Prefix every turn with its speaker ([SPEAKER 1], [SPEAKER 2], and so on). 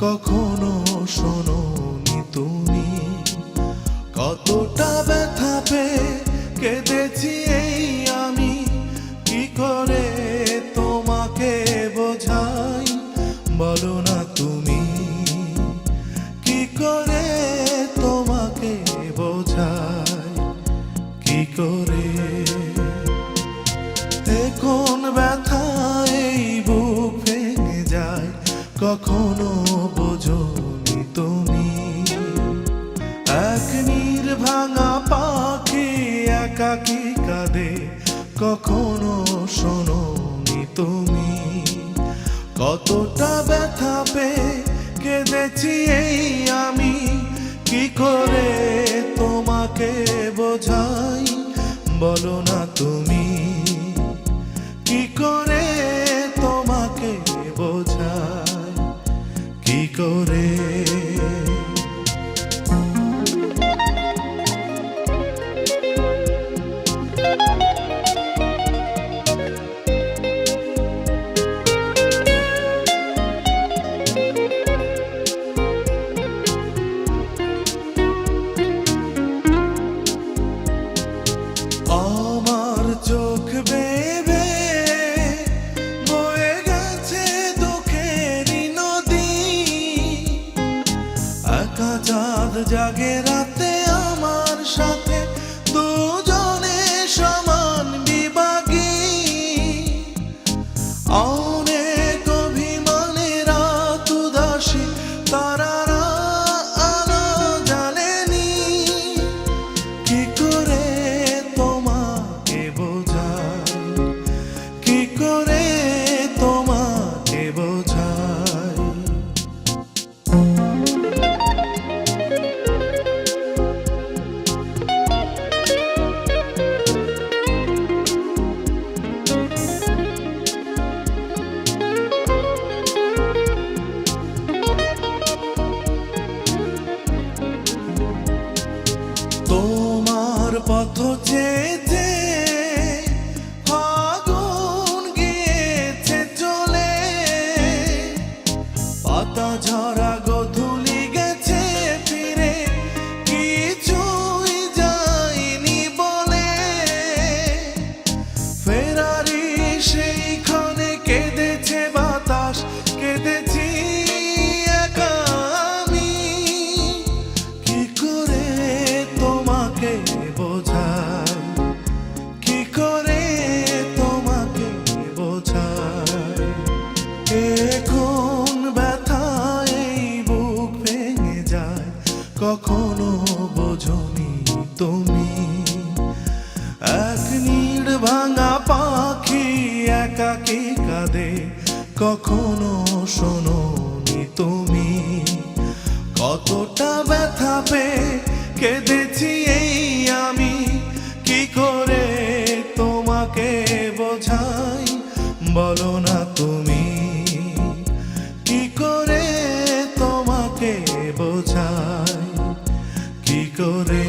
[SPEAKER 1] কখনো শোনোনি তুমি। কতটা ব্যথা পেয়ে কেঁদেছি এই আমি, কি করে তোমাকে বোঝাই বলো না তুমি, কি করে তোমাকে বোঝাই, কি করে। কোন ব্যথা এই বুক ভেঙে যায়, কখনো বোঝোনি তুমি। এক নির্ভাঙা পাখি একাকী কাঁদে, কখনো শোনোনি তুমি। কতটা ব্যথা পেয়ে কেঁদেছি এই আমি, কি করে তোমাকে বোঝাই বলো না তুমি, কি করে তোমাকে বোঝাই, কি করে। আমার চোখ বেয়ে বয়ে গেছে দুঃখেরই নদী, একা চাঁদ জাগে রাতে আমার সাথে, দুজনে সমান বিভাগী। অনেক অভিমানে রাত উদাসী, তারারা আলো জ্বালেনি, কি করে তোমাকে বোঝাই, কি করে তোমাকে বোঝাই। তোমার পথ চেয়ে ফাগুন গিয়েছে চলে, পাতা ঝরা গোধূলি গেছে ফিরে, কিছুই যায়নি বলে। ফেরারি সেইখানে কেঁদেছে বাতাস, কেঁদেছি একা আমি, কি করে তোমাকে বোঝাই, কি করে তোমাকে বোঝাই। কোন ব্যথা এই বুক ভেঙে যায়, কখনো বোঝোনি তুমি। এক নির্ভাঙা পাখি একাকী কাঁদে, কখনো শোনোনি তুমি। কতটা ব্যথা পেয়ে কেঁদেছি এই আমি, কি করে তোমাকে বোঝাই বলো না তুমি, কি করে তোমাকে বোঝাই, কি করে।